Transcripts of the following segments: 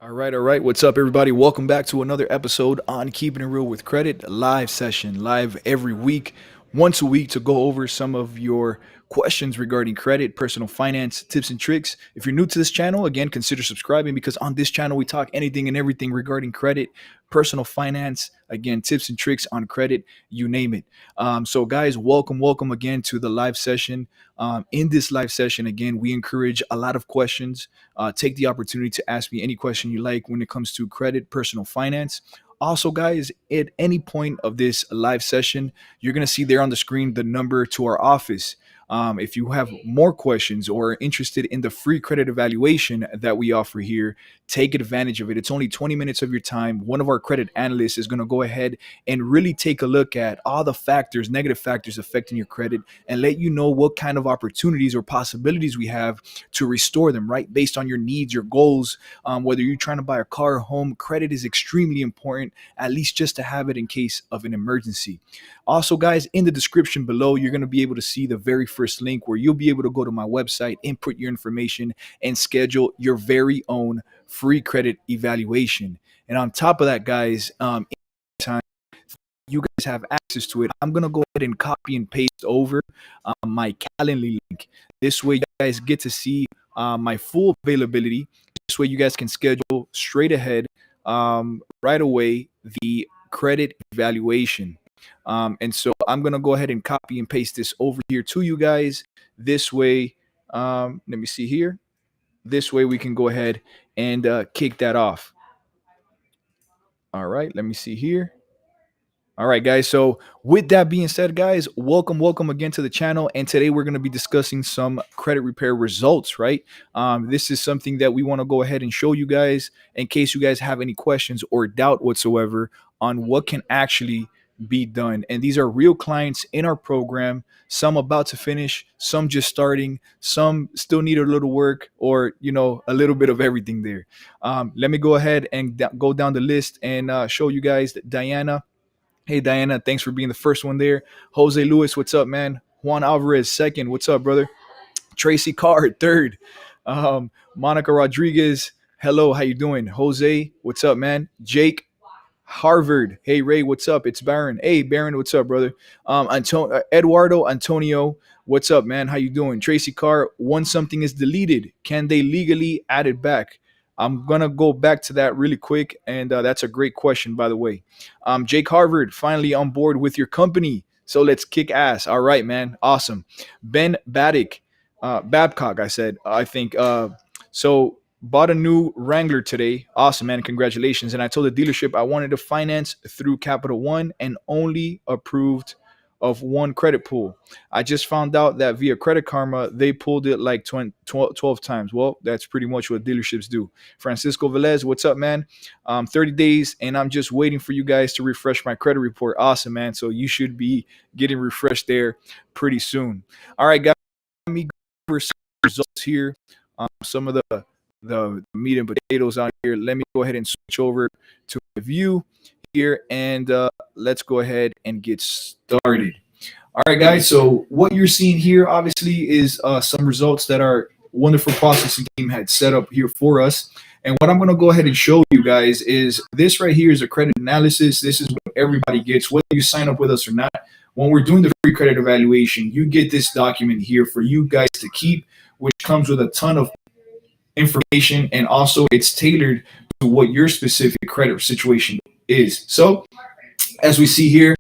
All right. What's up, everybody? Welcome back to another episode on Keeping It Real with Credit, a live session, live every week, once a week to go over some of your questions regarding credit, personal finance, tips and tricks. If you're new to this channel, again, consider subscribing because on this channel we talk anything and everything regarding credit, personal finance, again, tips and tricks on credit, you name it. So, guys, welcome again to the live session. In this live session, again, we encourage a lot of questions. Take the opportunity to ask me any question you like when it comes to credit, personal finance. Also, guys, at any point of this live session, you're going to see there on the screen the number to our office. If you have more questions or are interested in the free credit evaluation that we offer here, take advantage of it. It's only 20 minutes of your time. One of our credit analysts is going to go ahead and really take a look at all the factors, negative factors affecting your credit, and let you know what kind of opportunities or possibilities we have to restore them, right? Based on your needs, your goals, whether you're trying to buy a car or home, credit is extremely important, at least just to have it in case of an emergency. Also, guys, in the description below, you're going to be able to see the very first link where you'll be able to go to my website, input your information, and schedule your very own free credit evaluation. And on top of that, guys, anytime you guys have access to it, I'm going to go ahead and copy and paste over my Calendly link. This way, you guys get to see my full availability. This way, you guys can schedule straight ahead right away the credit evaluation. And so I'm going to go ahead and copy and paste this over here to you guys. This way, let me see here. This way we can go ahead and kick that off. All right, let me see here. All right, guys. So, with that being said, guys, welcome again to the channel. And today we're going to be discussing some credit repair results, right? This is something that we want to go ahead and show you guys in case you guys have any questions or doubt whatsoever on what can actually be done. And these are real clients in our program, some about to finish, some just starting, some still need a little work or, a little bit of everything there. Let me go ahead and go down the list and show you guys that Diana. Hey, Diana, thanks for being the first one there. Jose Lewis, what's up, man? Juan Alvarez, second. What's up, brother? Tracy Card, third. Monica Rodriguez, hello, how you doing? Jose, what's up, man? Jake Harvard, hey, Ray, what's up? It's Baron. Hey, Baron, what's up, brother? Eduardo Antonio, what's up, man? How you doing? Tracy Carr, once something is deleted, can they legally add it back? I'm gonna go back to that really quick, and that's a great question, by the way. Jake Harvard, finally on board with your company, so let's kick ass. All right, man, awesome. Ben Baddick, Babcock, I said, I think. So bought a new Wrangler today. Awesome, man, congratulations. And I told the dealership I wanted to finance through Capital One and only approved of one credit pool. I just found out that via Credit Karma, they pulled it like 12 times. Well, that's pretty much what dealerships do. Francisco Velez, what's up, man? 30 days, and I'm just waiting for you guys to refresh my credit report. Awesome, man. So you should be getting refreshed there pretty soon. All right, guys, let me go over some results here. Some of the meat and potatoes out here. Let me go ahead and switch over to the view here, and let's go ahead and get started. All right, guys. So what you're seeing here, obviously, is some results that our wonderful processing team had set up here for us. And what I'm going to go ahead and show you guys is this right here is a credit analysis. This is what everybody gets, whether you sign up with us or not. When we're doing the free credit evaluation, you get this document here for you guys to keep, which comes with a ton of information, and also it's tailored to what your specific credit situation is. So as we see here,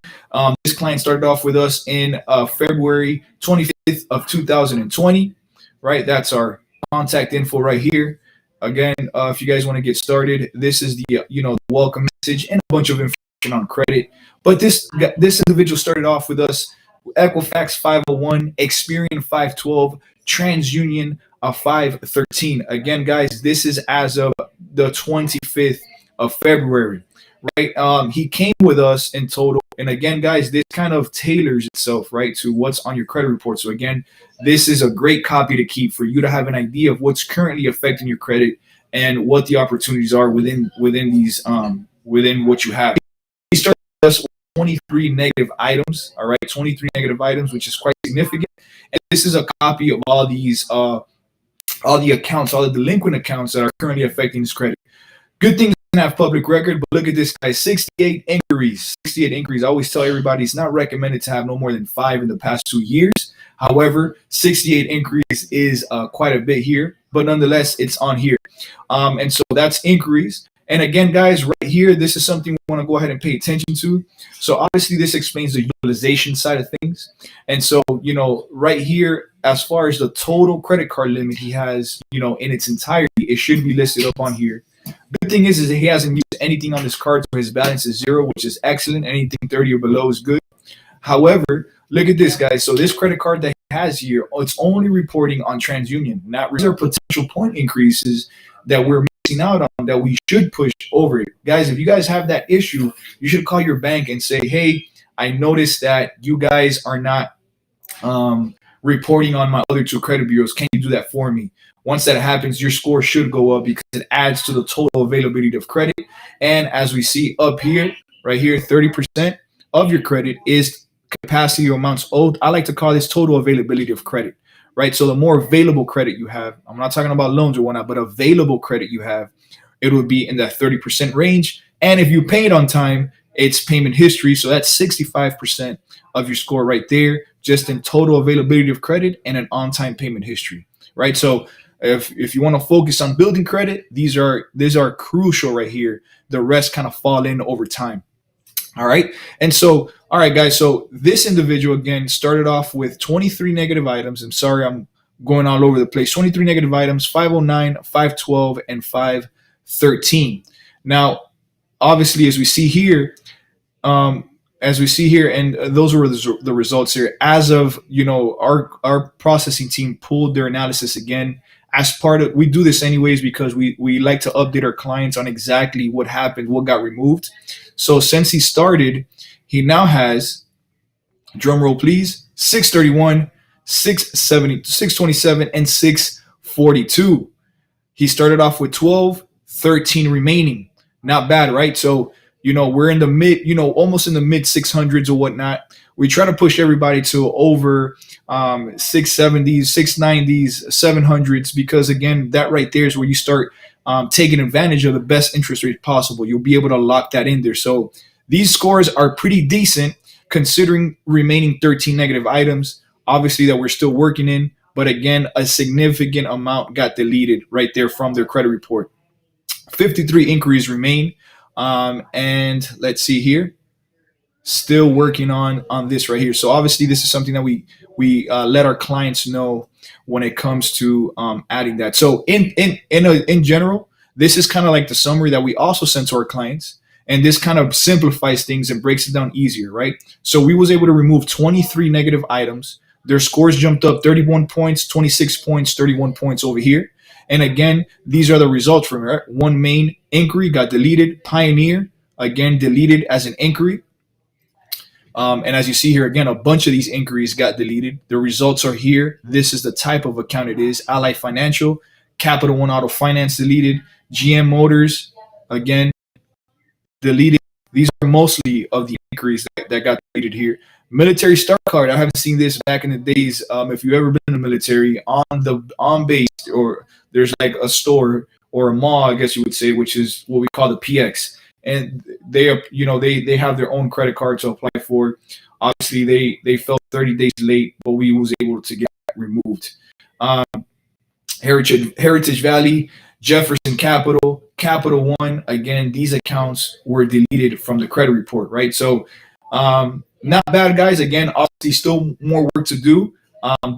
this client started off with us in February 25th of 2020, right? That's our contact info right here. Again, if you guys want to get started, this is the the welcome message and a bunch of information on credit. But this individual started off with us Equifax 501, Experian 512, TransUnion 513. Again, guys, this is as of the 25th of February, right? He came with us in total. And again, guys, this kind of tailors itself, right, to what's on your credit report. So again, this is a great copy to keep for you to have an idea of what's currently affecting your credit and what the opportunities are within these within what you have. He started with us 23 negative items, all right, 23 negative items, which is quite significant. And this is a copy of all these all the accounts, all the delinquent accounts that are currently affecting his credit. Good thing doesn't have public record, but look at this guy, 68 inquiries. 68 inquiries. I always tell everybody it's not recommended to have no more than 5 in the past 2 years. However, 68 inquiries is quite a bit here, but nonetheless, it's on here. And so that's inquiries. And again, guys, right here, this is something we want to go ahead and pay attention to. So obviously, this explains the utilization side of things. And so, right here, as far as the total credit card limit he has, in its entirety, it should be listed up on here. Good thing is that he hasn't used anything on this card, so his balance is 0, which is excellent. Anything 30 or below is good. However, look at this, guys. So this credit card that he has here, it's only reporting on TransUnion. Not there are potential point increases that we're missing out on that we should push over it. Guys, if you guys have that issue, you should call your bank and say, hey, I noticed that you guys are not reporting on my other 2 credit bureaus. Can you do that for me? Once that happens, your score should go up because it adds to the total availability of credit. And as we see up here, right here, 30% of your credit is capacity or amounts owed. I like to call this total availability of credit, right? So the more available credit you have, I'm not talking about loans or whatnot, but available credit you have, it would be in that 30% range. And if you pay it on time, it's payment history. So that's 65% of your score right there, just in total availability of credit and an on-time payment history, right? So if you want to focus on building credit, these are crucial right here. The rest kind of fall in over time. All right. And so, all right, guys. So this individual, again, started off with 23 negative items. I'm sorry, I'm going all over the place. 23 negative items, 509, 512, and 513. Now, obviously, as we see here, and those were the results here. As of, our processing team pulled their analysis again. As part of, we do this anyways because we like to update our clients on exactly what happened, what got removed. So since he started, he now has, drum roll please, 631, 670, 627, and 642. He started off with 12, 13 remaining. Not bad, right? So, we're in the mid, almost in the mid 600s or whatnot. We try to push everybody to over 670s, 690s, 700s, because again, that right there is where you start taking advantage of the best interest rate possible. You'll be able to lock that in there. So these scores are pretty decent considering remaining 13 negative items, obviously that we're still working in. But again, a significant amount got deleted right there from their credit report. 53 inquiries remain. And let's see here. Still working on this right here. So obviously this is something that we let our clients know when it comes to adding that. So in general, this is kind of like the summary that we also send to our clients, and this kind of simplifies things and breaks it down easier, right? So we was able to remove 23 negative items. Their scores jumped up 31 points, 26 points, 31 points over here. And again, these are the results from it. One main inquiry got deleted. Pioneer, again, deleted as an inquiry. And as you see here, again, a bunch of these inquiries got deleted. The results are here. This is the type of account it is. Ally Financial, Capital One Auto Finance deleted. GM Motors, again, deleted. These are mostly of the inquiries that got deleted here. Military Star Card, I haven't seen this back in the days. If you've ever been in the military, on base, or there's like a store or a mall, I guess you would say, which is what we call the PX. And they are, they have their own credit card to apply for. Obviously, they fell 30 days late, but we was able to get that removed. Heritage Valley, Jefferson Capital, Capital One. Again, these accounts were deleted from the credit report, right? So not bad, guys. Again, obviously still more work to do,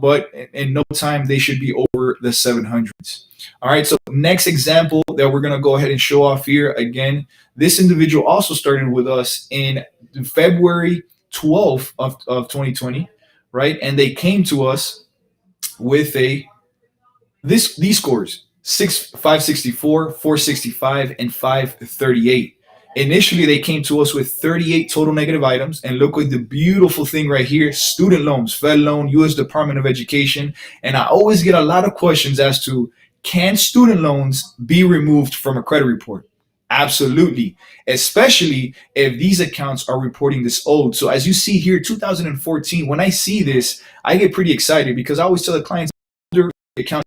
but in no time they should be over the 700s. All right, so next example that we're going to go ahead and show off here. Again, this individual also started with us in February 12th of 2020, right? And they came to us with these scores: 564, 465, and 538. Initially, they came to us with 38 total negative items. And look at the beautiful thing right here: student loans, Fed loan, U.S. Department of Education. And I always get a lot of questions as to, can student loans be removed from a credit report? Absolutely, especially if these accounts are reporting this old. So as you see here, 2014, when I see this, I get pretty excited because I always tell the clients, older account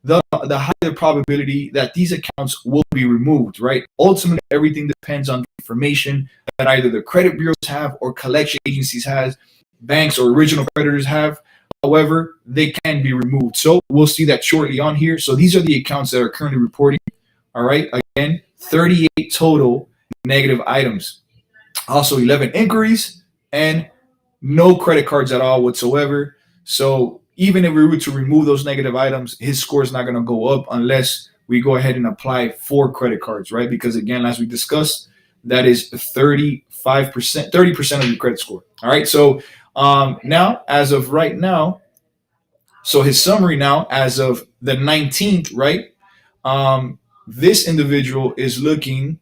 the higher the probability that these accounts will be removed, right? Ultimately, everything depends on the information that either the credit bureaus have or collection agencies has, banks or original creditors have. However, they can be removed. So we'll see that shortly on here. So these are the accounts that are currently reporting. All right. Again, 38 total negative items. Also 11 inquiries and no credit cards at all whatsoever. So even if we were to remove those negative items, his score is not going to go up unless we go ahead and apply 4 credit cards, right? Because again, as we discussed, that is 35%, 30% of your credit score. All right. So now, as of right now, so his summary now, as of the 19th, right? This individual is looking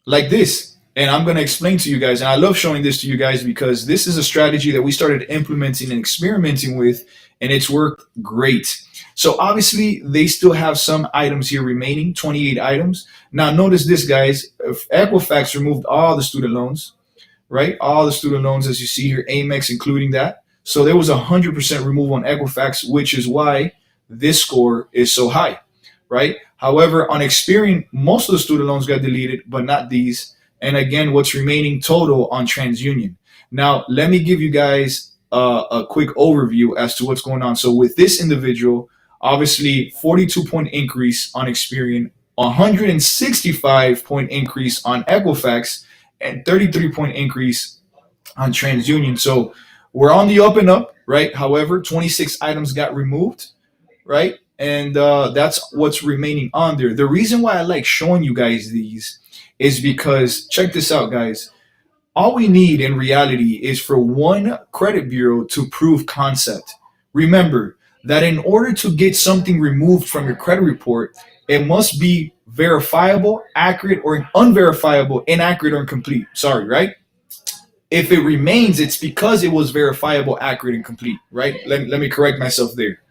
like this. And I'm going to explain to you guys. And I love showing this to you guys because this is a strategy that we started implementing and experimenting with, and it's worked great. So obviously, they still have some items here remaining, 28 items. Now, notice this, guys. If Equifax removed all the student loans, right? All the student loans, as you see here, Amex including that. So there was 100% removal on Equifax, which is why this score is so high, right? However, on Experian, most of the student loans got deleted, but not these. And again, what's remaining total on TransUnion. Now, let me give you guys a quick overview as to what's going on. So with this individual, obviously 42-point increase on Experian, 165-point increase on Equifax, and 33-point increase on TransUnion. So we're on the up and up, right? However, 26 items got removed, right? And that's what's remaining on there. The reason why I like showing you guys these is because, check this out, guys. All we need in reality is for one credit bureau to prove concept. Remember that in order to get something removed from your credit report, it must be verifiable, accurate, or unverifiable, inaccurate, or incomplete. Sorry, right? If it remains, it's because it was verifiable, accurate, and complete, right? Let me correct myself there.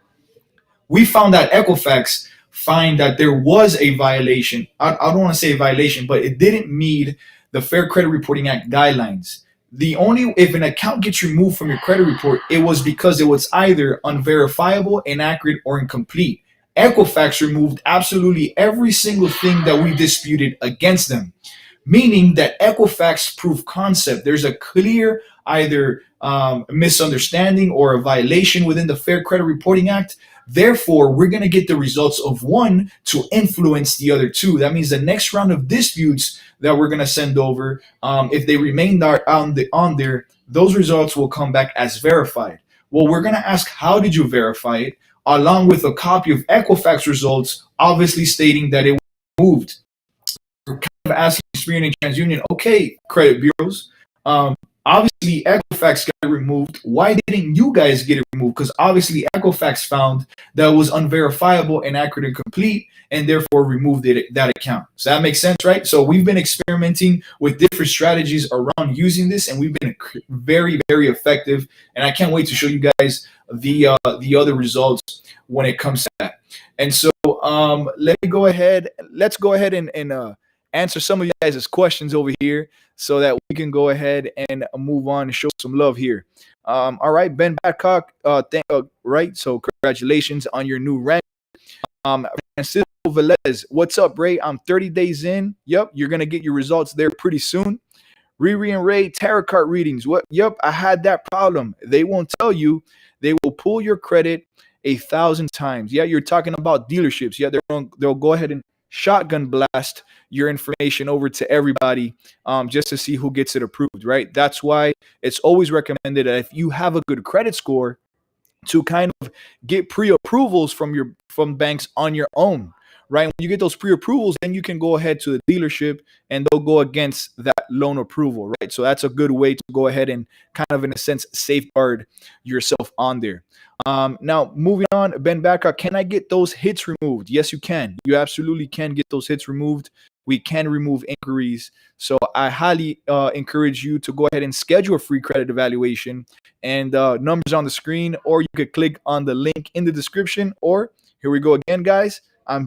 We found that Equifax find that there was a violation. I don't want to say a violation, but it didn't meet the Fair Credit Reporting Act guidelines. The only if an account gets removed from your credit report, it was because it was either unverifiable, inaccurate, or incomplete. Equifax removed absolutely every single thing that we disputed against them, meaning that Equifax proof concept, there's a clear either misunderstanding or a violation within the Fair Credit Reporting Act. Therefore, we're going to get the results of one to influence the other two. That means the next round of disputes that we're going to send over, if they remain on there, those results will come back as verified. Well, we're going to ask, how did you verify it? Along with a copy of Equifax results, obviously stating that it was moved. We're kind of asking Experian and TransUnion, okay, credit bureaus, obviously Equifax got removed. Why didn't you guys get it removed? Because obviously Equifax found that it was unverifiable, inaccurate, and complete, and therefore removed that account. So that makes sense, right? So we've been experimenting with different strategies around using this, and we've been very, very effective. And I can't wait to show you guys the other results when it comes to that. And so let's go ahead and answer some of you guys' questions over here so that we can go ahead and move on and show some love here. All right, Ben Badcock, right? So congratulations on your new rank. Francisco Velez, what's up, Ray? I'm 30 days in. Yep, you're going to get your results there pretty soon. Riri and Ray, tarot card readings. What? Yep, I had that problem. They won't tell you. They will pull your credit 1,000 times. Yeah, you're talking about dealerships. Yeah, they'll go ahead and shotgun blast your information over to everybody just to see who gets it approved, right? That's why it's always recommended that if you have a good credit score, to kind of get pre-approvals from banks on your own, right? When you get those pre-approvals, then you can go ahead to the dealership and they'll go against that loan approval, right? So that's a good way to go ahead and kind of, in a sense, safeguard yourself on there. Now, moving on, Ben Bacca, can I get those hits removed? Yes, you can. You absolutely can get those hits removed. We can remove inquiries. So I highly encourage you to go ahead and schedule a free credit evaluation, and numbers on the screen, or you could click on the link in the description, or here we go again, guys. I'm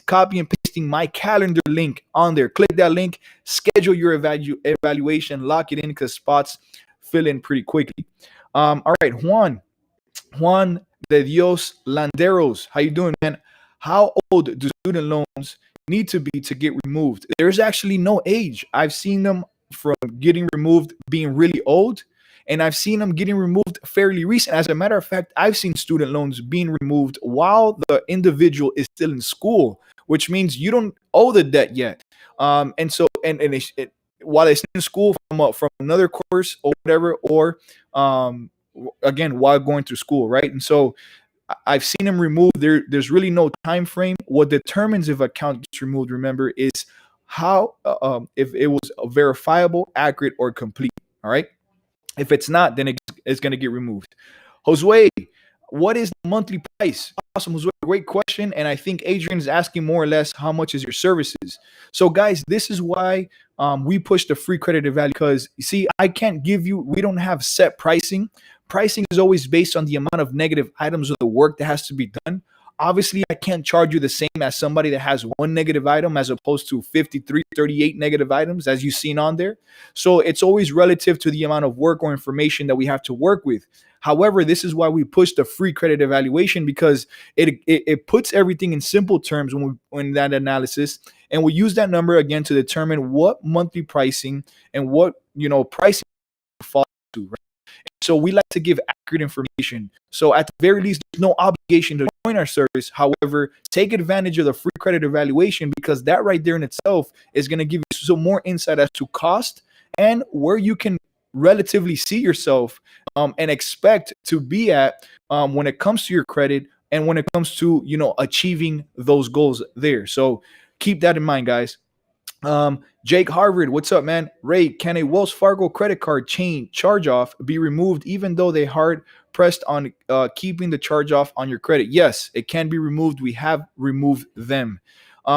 copy and pasting my calendar link on there. Click that link, schedule your evaluation, lock it in because spots fill in pretty quickly. All right, Juan De Dios Landeros, how you doing, man? How old do student loans need to be to get removed? There's actually no age. I've seen them from getting removed being really old, and I've seen them getting removed fairly recent. As a matter of fact, I've seen student loans being removed while the individual is still in school, which means you don't owe the debt yet. And so, while they're still in school from another course or whatever, or again while going through school, right? And so I've seen them removed. There's really no time frame. What determines if account gets removed, remember, is how if it was verifiable, accurate, or complete. All right. If it's not, then it's going to get removed. Josue, what is the monthly price? Awesome, Josue. Great question. And I think Adrian is asking more or less how much is your services. So, guys, this is why we push the free credit value, because you see, we don't have set pricing. Pricing is always based on the amount of negative items or the work that has to be done. Obviously, I can't charge you the same as somebody that has one negative item as opposed to 53, 38 negative items as you've seen on there. So it's always relative to the amount of work or information that we have to work with. However, this is why we push the free credit evaluation, because it puts everything in simple terms when that analysis, and we use that number again to determine what monthly pricing and what pricing fall to. Right? So we like to give accurate information. So at the very least, there's no obligation to join our service. However, take advantage of the free credit evaluation, because that right there in itself is going to give you some more insight as to cost and where you can relatively see yourself and expect to be at when it comes to your credit and when it comes to achieving those goals there. So keep that in mind, guys. Jake Harvard, what's up, man? Ray, can a Wells Fargo credit card chain charge off be removed even though they hard pressed on keeping the charge off on your credit? Yes, it can be removed. We have removed them.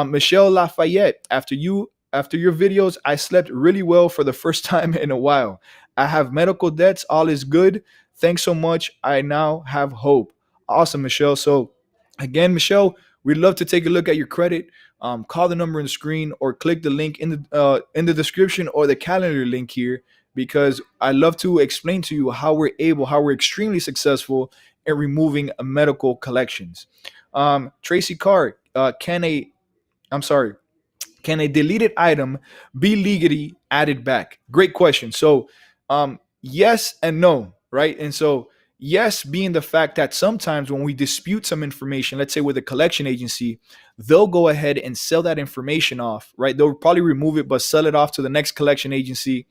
Michelle Lafayette, after your videos, I slept really well for the first time in a while. I have medical debts. All is good. Thanks so much. I now have hope. Awesome, Michelle. So again, Michelle, we'd love to take a look at your credit. Call the number on the screen or click the link in the description or the calendar link here, because I love to explain to you how we're extremely successful in removing medical collections. Tracy Carr, I'm sorry, can a deleted item be legally added back? Great question. So, yes and no, right? And so, yes, being the fact that sometimes when we dispute some information, let's say with a collection agency, they'll go ahead and sell that information off, right? They'll probably remove it, but sell it off to the next collection agency.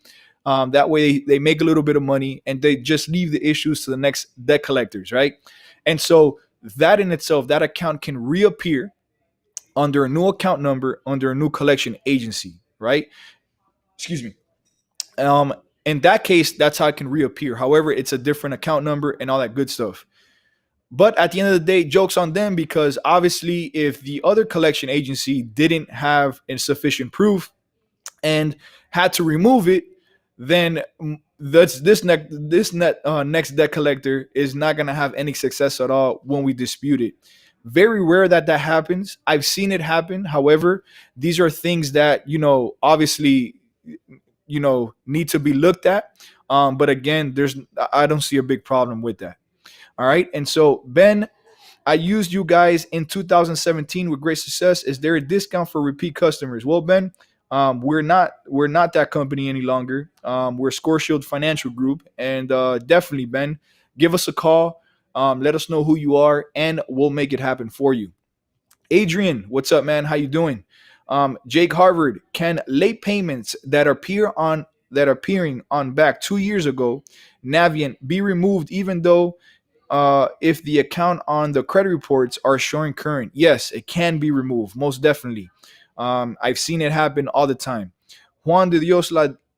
That way, they make a little bit of money and they just leave the issues to the next debt collectors, right? And so, that in itself, that account can reappear under a new account number, under a new collection agency, right? Excuse me. Um, in that case, that's how it can reappear. However, it's a different account number and all that good stuff. But at the end of the day, joke's on them, because obviously, if the other collection agency didn't have insufficient proof and had to remove it, then next debt collector is not going to have any success at all when we dispute it. Very rare that happens. I've seen it happen. However, these are things that obviously need to be looked at. But again, I don't see a big problem with that. All right. And so, Ben, I used you guys in 2017 with great success. Is there a discount for repeat customers? Well, Ben, we're not that company any longer. We're Score Shield Financial Group, and definitely, Ben, give us a call. Let us know who you are, and we'll make it happen for you. Adrian, what's up, man? How you doing? Jake Harvard, can late payments that appearing on back 2 years ago, Navient, be removed even though if the account on the credit reports are showing current? Yes, it can be removed, most definitely. I've seen it happen all the time. Juan de Dios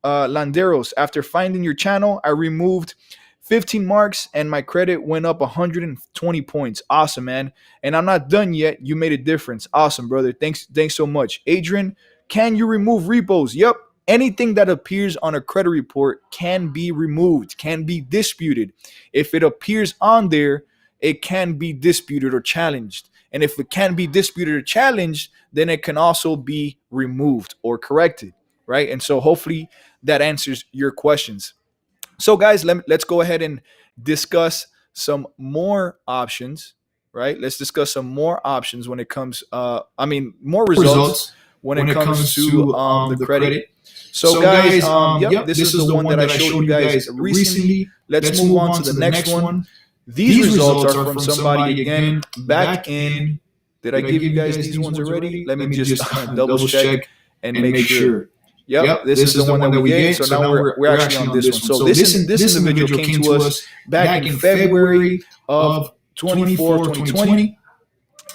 Landeros, after finding your channel, I removed 15 marks and my credit went up 120 points. Awesome, man. And I'm not done yet. You made a difference. Awesome, brother. Thanks so much. Adrian, can you remove repos? Yep. Anything that appears on a credit report can be removed, can be disputed. If it appears on there, it can be disputed or challenged. And if it can be disputed or challenged, then it can also be removed or corrected, right? And so hopefully that answers your questions. So, guys, let's go ahead and discuss some more options, right? Let's discuss some more options when it comes, more results results when it when it comes comes to to the the credit. credit. So, So, guys, guys, yep, yep, this is this the is the one that one I that I showed you showed you guys guys recently. recently. Let's Let's move move on on to the to the next next one. one. These These results are results are from from somebody somebody again again back back in. in. Did I Did I give you give you guys guys these these ones ones already? already? Let me Let me just just double double check check and and make make sure. sure. Yep, Yep, this is this the is the one that one we that we get. So get. So now now we're we're actually actually on on this this one. one. So So this this individual individual came came to to us us back back in in February February of of 24, 24, 2020. 2020.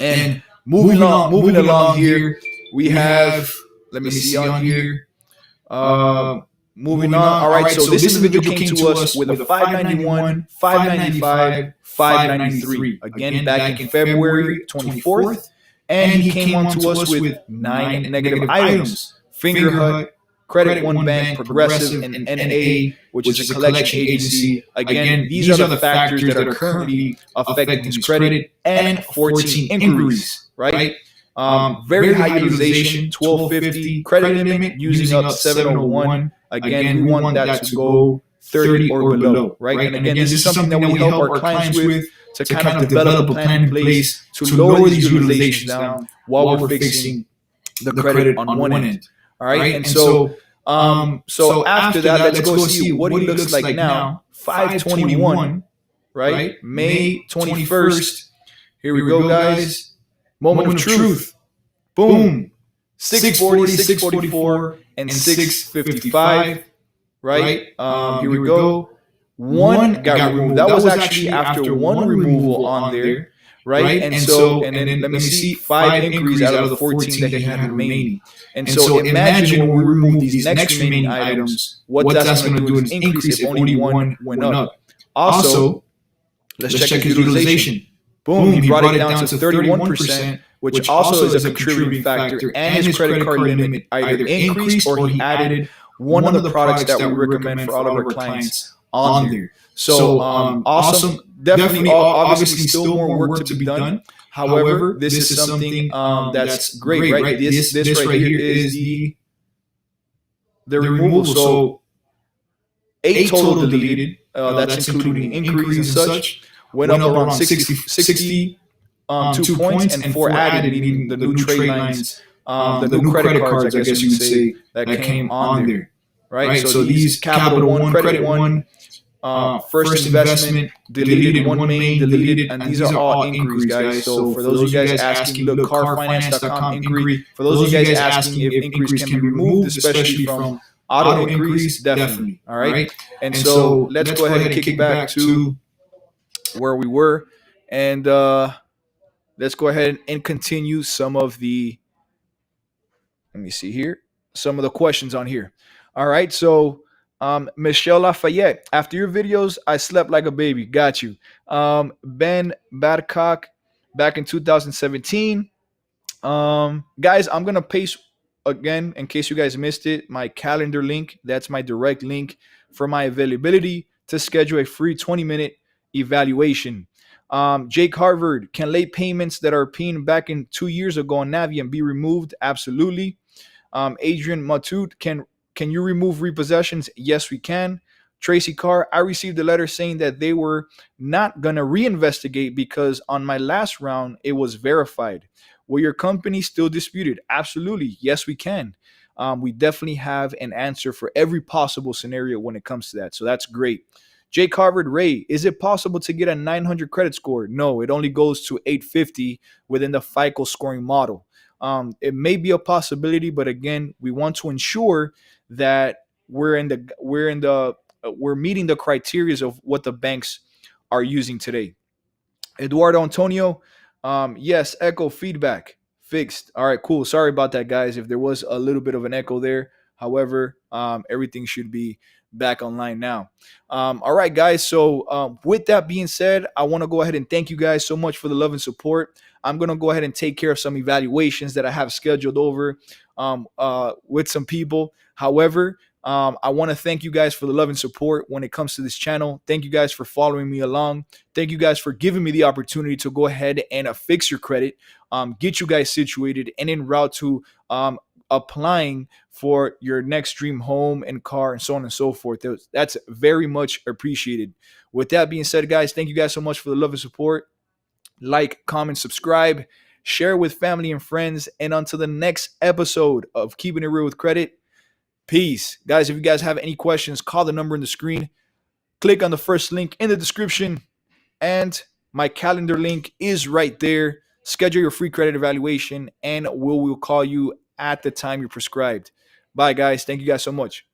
And And moving moving along along here, here, we we have, have. let me Let me see see on on here. here. Uh, Uh, Moving Moving on. on. All All right. right. So So this this individual individual came came to to us us with a with a 591, 591, 595, 595, 593. 593. Again, Again, back in back in February February 24th. 24th. And And he he came on came on to to us us with with 9 9 negative negative items. items. Fingerhut, Fingerhut, Credit Credit One One Bank, Bank, Progressive, Progressive, and and NA, NA, which is which a is a collection collection agency. agency. Again, Again, these are these the are the factors that factors are that are currently currently affecting his affecting his credit credit and and 14 14 inquiries, inquiries, right? right? Very Very high high utilization, utilization, 1250 1250 credit credit limit, limit, using using up up 701. 701. Again, we Again, we want want that that to to go go 30 30 or or below, below, right? right? And And again, again, this is this is something that something that we we help help our our clients clients with with to to kind of kind of develop a develop a plan in plan in place place to to lower lower these these utilizations utilizations down down while we're while we're fixing fixing the the credit credit on on one one end. end, All right. right? And And so, so, so so after after that, that, let's let's go go see see what he what he looks looks like like now. now. 521, 521, right? right? May May 21st. 21st. Here we Here we go, go, guys. guys. Moment of Moment of truth. truth. Boom. Boom. 640, 640, 644, 644, and and 655, 655, right? right? Here we Here we go. go. One One got got removed. removed. That That was was actually actually after after one one removal removal on on there, there, right? right? And And so, so, and and then then let me let me see, see, 5 inquiries inquiries out of out the of the 14 14 that that he he had had remaining. remaining. And And so so imagine imagine when when we we remove remove these these next next remaining remaining items, items, what what that's that's going to going to do do is is increase increase if if only only one one went went up. up. Also, Also, let's let's check his check his utilization. utilization. Boom, he Boom, he brought it brought it down down to to 31%, 31%, which which also also is a is a contributing contributing factor. factor. And And his his credit credit card card limit limit either either increased or increased he or he added added one of one the of the products products that that we we recommend recommend for for all of all our of our clients clients on on there. there. So, So, awesome. awesome. Definitely, Definitely, obviously, obviously, still still more more work to work be to be done. done. However, However, this is this is something something that's that's great, great, right? right? This This right right here here is is the the removal. removal. So So 8 8 total total deleted. deleted. That's That's including the including inquiries and inquiries and such. such. Went Went up up around around 60, 60, 2 2 points, points, and and 4 4 added, added, meaning the meaning the new new trade trade lines, lines, the the new new credit credit cards, I cards, I guess you guess would you would say, say, that that came came on on there, there, right? right? So So these these Capital Capital One, One, Credit Credit One, One, First first Investment, investment, deleted, deleted, One one Main, main, deleted, deleted, and and these are these are all all inquiries, inquiries, guys. guys. So So for for those of you those of you guys guys asking, asking, look, look, carfinance.com carfinance.com inquiry. inquiry. For For those of you those of you guys guys asking asking if if inquiries inquiries can be can be removed, removed, especially especially from from auto auto inquiries, inquiries, definitely. definitely. All All right. right. And And so so let's go let's ahead go and ahead and kick it kick it back back to to. where we were. And let's go ahead and continue some of the, let me see here, some of the questions on here. All right. So, Michelle Lafayette, after your videos, I slept like a baby. Got you. Ben Badcock, back in 2017. Guys, I'm gonna paste again in case you guys missed it. My calendar link. That's my direct link for my availability to schedule a free 20-minute evaluation. Jake Harvard, can late payments that are paying back in 2 years ago on Navient be removed? Absolutely. Adrian Matut, can you remove repossessions? Yes, we can. Tracy Carr, I received a letter saying that they were not going to reinvestigate because on my last round, it was verified. Will your company still dispute it? Absolutely. Yes, we can. We definitely have an answer for every possible scenario when it comes to that. So that's great. Jake Harvard, Ray, is it possible to get a 900 credit score? No, it only goes to 850 within the FICO scoring model. It may be a possibility, but again, we want to ensure that we're meeting the criteria of what the banks are using today. Eduardo Antonio, yes, echo feedback fixed. All right, cool. Sorry about that, guys. If there was a little bit of an echo there, however, everything should be back online now. All right, guys. So with that being said, I want to go ahead and thank you guys so much for the love and support. I'm gonna go ahead and take care of some evaluations that I have scheduled over with some people. However, I want to thank you guys for the love and support when it comes to this channel. Thank you guys for following me along. Thank you guys for giving me the opportunity to go ahead and fix your credit, get you guys situated, and en route to applying for your next dream home and car and so on and so forth. That's very much appreciated. With that being said, guys, thank you guys so much for the love and support. Like, comment, subscribe, share with family and friends. And until the next episode of Keeping It Real with Credit, peace. Guys, if you guys have any questions, call the number in the screen. Click on the first link in the description. And my calendar link is right there. Schedule your free credit evaluation, and we'll call you at the time you're prescribed. Bye, guys. Thank you guys so much.